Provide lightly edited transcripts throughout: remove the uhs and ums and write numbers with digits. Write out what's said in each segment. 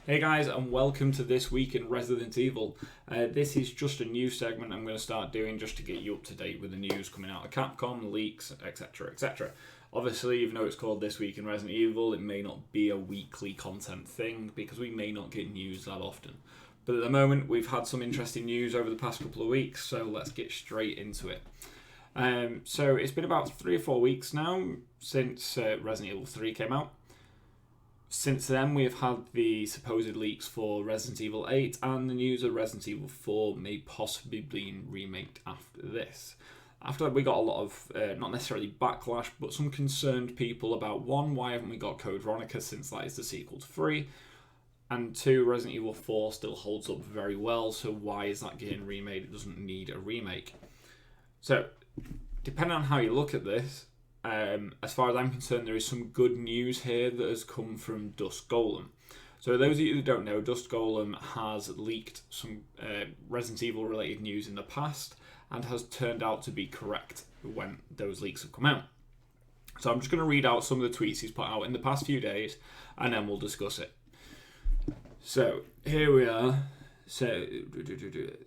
Hey guys, and welcome to This Week in Resident Evil. This is just a news segment I'm going to start doing just to get you up to date with the news coming out of Capcom, leaks, etc, etc. Obviously, even though it's called This Week in Resident Evil, it may not be a weekly content thing because we may not get news that often. But at the moment, we've had some interesting news over the past couple of weeks, so let's get straight into it. So it's been about 3 or 4 weeks now since Resident Evil 3 came out. Since then, we have had the supposed leaks for Resident Evil 8 and the news of Resident Evil 4 may possibly be remaked after this. After that, we got a lot of, not necessarily backlash, but some concerned people about, one, why haven't we got Code Veronica since that is the sequel to 3? And two, Resident Evil 4 still holds up very well, so why is that getting remade? It doesn't need a remake. So, depending on how you look at this, as far as I'm concerned, there is some good news here that has come from Dust Golem. So those of you who don't know, Dust Golem has leaked some Resident Evil related news in the past and has turned out to be correct when those leaks have come out. So I'm just going to read out some of the tweets he's put out in the past few days and then we'll discuss it. So here we are. So,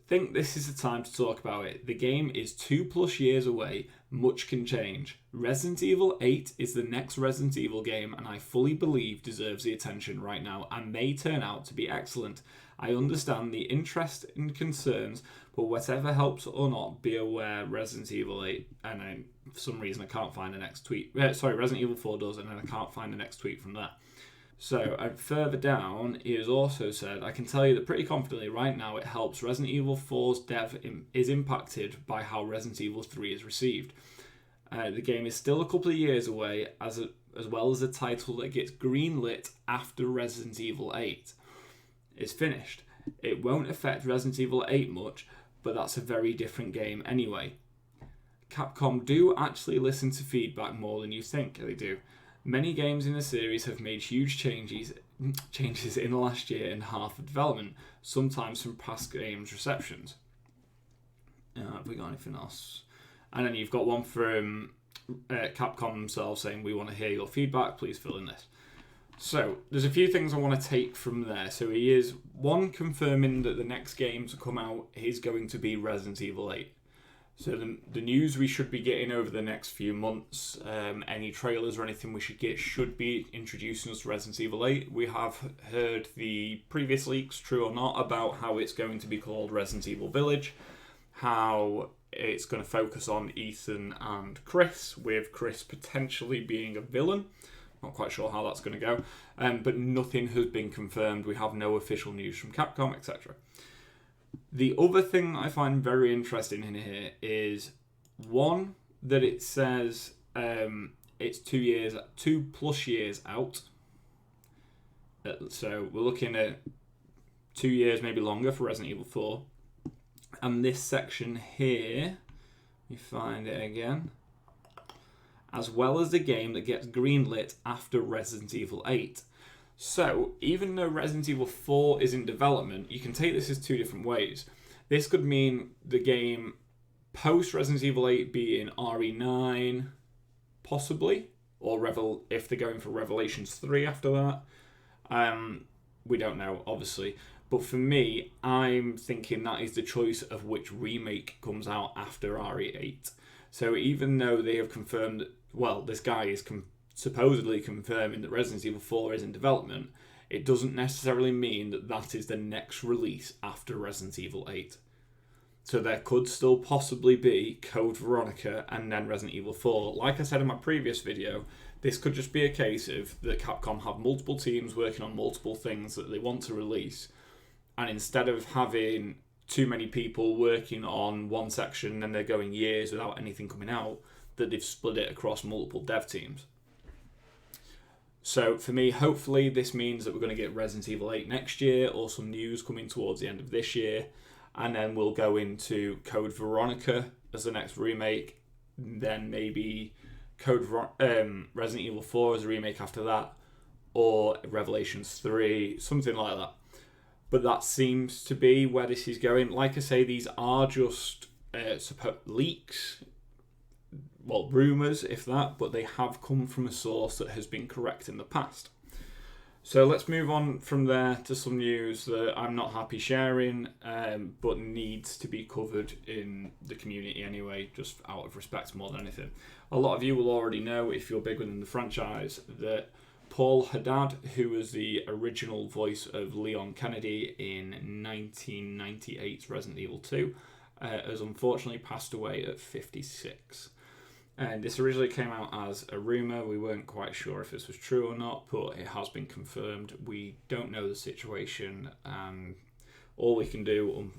think this is the time to talk about it. The game is 2+ years away. Much can change. Resident Evil 8 is the next Resident Evil game and I fully believe deserves the attention right now and may turn out to be excellent. I understand the interest and concerns, but whatever helps or not, be aware Resident Evil 8, and for some reason I can't find the next tweet. Resident Evil 4 does, and then I can't find the next tweet from that. So, further down, he has also said, I can tell you that pretty confidently right now it helps Resident Evil 4's dev is impacted by how Resident Evil 3 is received. The game is still a couple of years away, as well as a title that gets greenlit after Resident Evil 8 is finished. It won't affect Resident Evil 8 much, but that's a very different game anyway. Capcom do actually listen to feedback more than you think they do. Many games in the series have made huge changes in the last year and half of development, sometimes from past games' receptions. Have we got anything else? And then you've got one from Capcom themselves saying, we want to hear your feedback, please fill in this. So, there's a few things I want to take from there. So he is, one, confirming that the next game to come out is going to be Resident Evil 8. So the news we should be getting over the next few months, any trailers or anything we should get should be introducing us to Resident Evil 8. We have heard the previous leaks, true or not, about how it's going to be called Resident Evil Village, how it's going to focus on Ethan and Chris, with Chris potentially being a villain. Not quite sure how that's going to go, but nothing has been confirmed. We have no official news from Capcom, etc. The other thing I find very interesting in here is, one, that it says it's 2+ years out. So we're looking at 2 years, maybe longer, for Resident Evil 4. And this section here, let me find it again, as well as the game that gets greenlit after Resident Evil 8. So, even though Resident Evil 4 is in development, you can take this as two different ways. This could mean the game post-Resident Evil 8 being RE9, possibly, or if they're going for Revelations 3 after that. We don't know, obviously. But for me, I'm thinking that is the choice of which remake comes out after RE8. So even though they have confirmed, this guy is supposedly confirming that Resident Evil 4 is in development, it doesn't necessarily mean that that is the next release after Resident Evil 8. So there could still possibly be Code Veronica and then Resident Evil 4. Like I said in my previous video, this could just be a case of that Capcom have multiple teams working on multiple things that they want to release, and instead of having too many people working on one section and they're going years without anything coming out, that they've split it across multiple dev teams. So for me, hopefully this means that we're going to get Resident Evil 8 next year, or some news coming towards the end of this year, and then we'll go into Code Veronica as the next remake, then maybe Resident Evil 4 as a remake after that, or Revelations 3, something like that. But that seems to be where this is going. Like I say, these are just leaks, rumours, if that, but they have come from a source that has been correct in the past. So let's move on from there to some news that I'm not happy sharing, but needs to be covered in the community anyway, just out of respect more than anything. A lot of you will already know, if you're big within the franchise, that Paul Haddad, who was the original voice of Leon Kennedy in 1998's Resident Evil 2, has unfortunately passed away at 56. And this originally came out as a rumour. We weren't quite sure if this was true or not, but it has been confirmed. We don't know the situation, and all we can do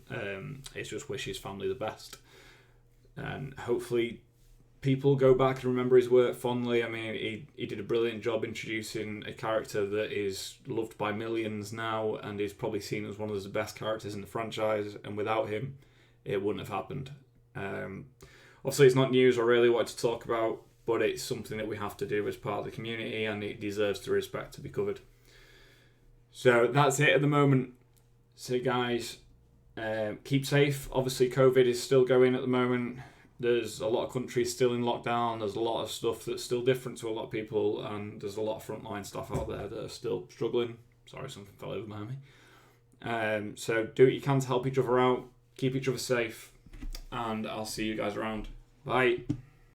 is just wish his family the best. And hopefully people go back and remember his work fondly. I mean, he did a brilliant job introducing a character that is loved by millions now and is probably seen as one of the best characters in the franchise, and without him, it wouldn't have happened. Obviously, it's not news I really wanted to talk about, but it's something that we have to do as part of the community, and it deserves the respect to be covered. So that's it at the moment. So guys, keep safe. Obviously, COVID is still going at the moment. There's a lot of countries still in lockdown. There's a lot of stuff that's still different to a lot of people, and there's a lot of frontline staff out there that are still struggling. Sorry, something fell over behind me. So do what you can to help each other out. Keep each other safe. And I'll see you guys around. Bye.